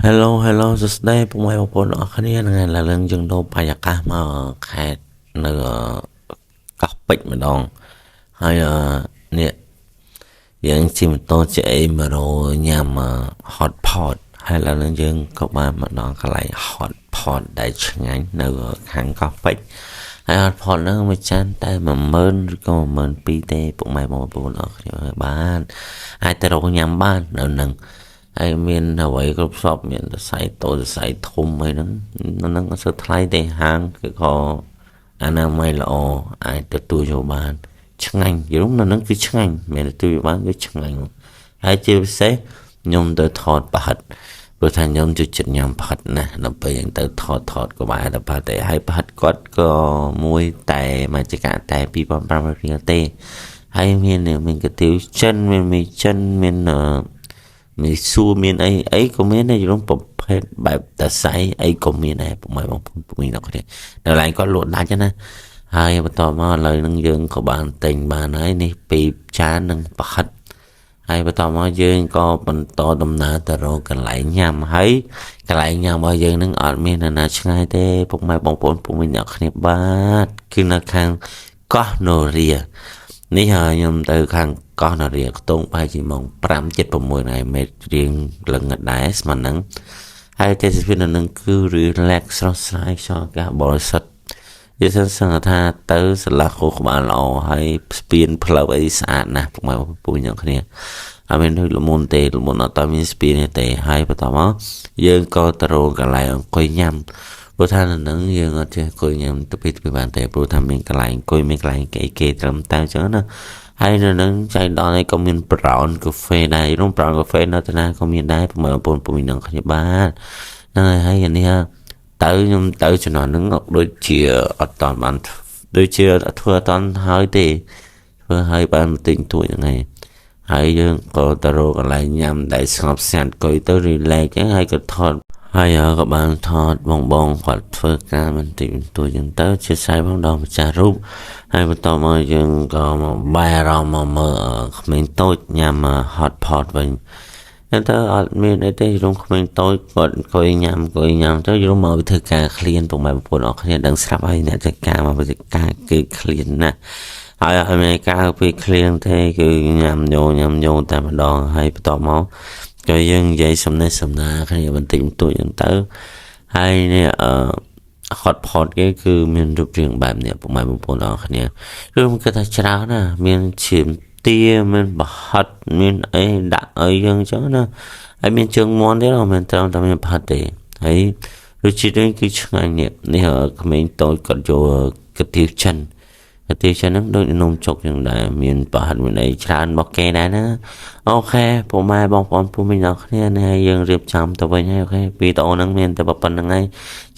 Hello hello សួស្តីពុកម៉ែបងប្អូនអរគ្នាថ្ងៃឡើយយើងដូរបរិយាកាសមកខេត្តនៅកោះពេជ្រម្ដងហើយនេះយើងជិះម៉ូតូជិះអីមករញ៉ាំ hot pot ហើយឡើយយើងក៏បានមកដល់កន្លែង hot pot ដែលឆ្ងាញ់នៅខាងកោះពេជ្រហើយ hot pot ហ្នឹងមួយចានតែ10000ឬក៏12000ទេពុកម៉ែបងប្អូនអរគ្នាបានអាចទៅរកញ៉ាំបាននៅនឹងហើយមានអ្វីគ្រប់សពមានសរសៃតូចសរសៃធំអីហ្នឹងអត់សូវថ្លៃទេហាងគឺក៏អនាម័យល្អអាចទទួលយកបានឆ្ងាញ់យល់នៅហ្នឹងគឺឆ្ងាញ់មិនទទួលយកបានគឺឆ្ងាញ់ហើយជាពិសេសខ្ញុំទៅថតប្រហិតព្រោះថាខ្ញុំចូលចិត្តញ៉ាំប្រហិតណាស់ដល់ពេលយើងទៅថតក៏បានតែប្រហិតទេហើយប្រហិតគាត់ក៏មួយតែមកចកាតែ2500រៀលទេហើយមានកាទៀវចិនមានមីចិនមានមានសួរមានអីក៏មានដែរយល់ប្រភេទបែបតសៃអីក៏មានដែរពុកម៉ែបងប្អូនពុកមីអ្នកគ្នាដល់ឡើងគាត់លក់ដាច់ណាហើយបន្តមកឥឡូវនឹងយើងក៏បានទិញបានហើយនេះ2ចាននឹងប្រហិតហើយបន្តមកយើងក៏បន្តដំណើរទៅរកកន្លែងញ៉ាំហើយកន្លែងញ៉ាំរបស់យើងនឹងអត់មានណាឆ្ងាយទេពុកម៉ែបងប្អូនពុកមីអ្នកគ្នាបាទគឺនៅខាងកោះនរានេះហើយខ្ញុំទៅខាងកោះនរាខ្ទង់ប្រហែលជាម៉ោង5:76ហើយមេរៀងលឹងដែរស្មានហ្នឹងហើយទេសភាពនៅនឹងគឺ relax ស្រស់ស្រាយខ្យល់អាកាសបរិសុទ្ធនិយាយសឹងថាទៅសាលាខួរក្បាលល្អហើយស្ពានផ្លូវអីស្អាតណាស់ពុកម៉ែបងប្អូនអ្នកគ្នាអត់មានដូចលមុនទេលមុនអត់តមានស្ពានទេហើយបន្តមកយើងក៏ទៅរកកន្លែងអង្គុយញ៉ាំព្រោះថានៅនឹងយើងអត់ចេះអង្គុយញ៉ាំទៅពីបានទេព្រោះថាមានកន្លែងអង្គុយមានកន្លែងគេត្រឹមតែអញ្ចឹងណាហើយនៅនឹងចៃដន្យក៏មាន brown cafe ដែរក្នុង brown cafe នៅតាណាក៏មានដែរប្រហែលបងប្អូននឹងគ្នាបានហ្នឹងហើយនេះទៅខ្ញុំទៅជំនាន់ហ្នឹងដូចជាអត់តាន់បានដូចជាធ្វើអត់តាន់ហើយទេធ្វើហើយបានបន្តិចតួចហ្នឹងហើយយើងក៏ទៅរកកន្លែងញ៉ាំដែលស្ងប់ស្ងាត់អង្គុយទៅ relax ហ្នឹងហើយក៏ថតហើយក៏បានថតបងគាត់ធ្វើការបន្តិចបន្តួចចឹងទៅជាស្អីបងដល់ម្ចាស់រូបហើយបន្តមកយើងក៏មកបែរអារម្មណ៍មកមើលក្មេងតូចញ៉ាំ hot pot វិញតែទៅអត់មានអីទេរំក្មេងតូចគាត់អង្គុយញ៉ាំទៅយល់មកធ្វើការឃ្លានពុកម៉ែបងប្អូនអរគ្នាដឹងស្រាប់ហើយអ្នកធ្វើការមកធ្វើការគឺឃ្លានណាស់ហើយអមេរិកាពេលឃ្លានទេគឺញ៉ាំញោតែម្ដងហើយបន្តមកក៏យើងនិយាយសំណេះសំណាលគ្នាបន្តិចបន្តួចហ្នឹងទៅហើយនេះhot pot គេគឺមានរូបរាងបែបនេះពុកម៉ែបងប្អូនអរគ្នារឿងគេថាច្រើនណាមានឈាមទាមានប្រហិតមានអីដាក់អីយ៉ាងចឹងណាហើយមានជើងមាន់ទៀតអត់មែនត្រឹមតែមានប្រហិតទេហើយរសជាតិនេះគឺឆ្ងាញ់នេះក្មេងតូចគាត់យកកាទៀវចិនហ្នឹងដូចនំជុកយ៉ាងដែរមានប្រហិតមានអីច្រើនរបស់គេដែរណាអូខេពុកម៉ែបងប្អូនពុកមីងអ្នកគ្នាហើយយើងរៀបចំទៅវិញហើយអូខេវីដេអូហ្នឹងមានតែប៉ុណ្្នឹងហើយ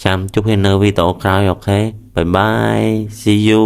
ចាំជួបគ្នានៅវីដេអូក្រោយអូខេបាយបាយ see you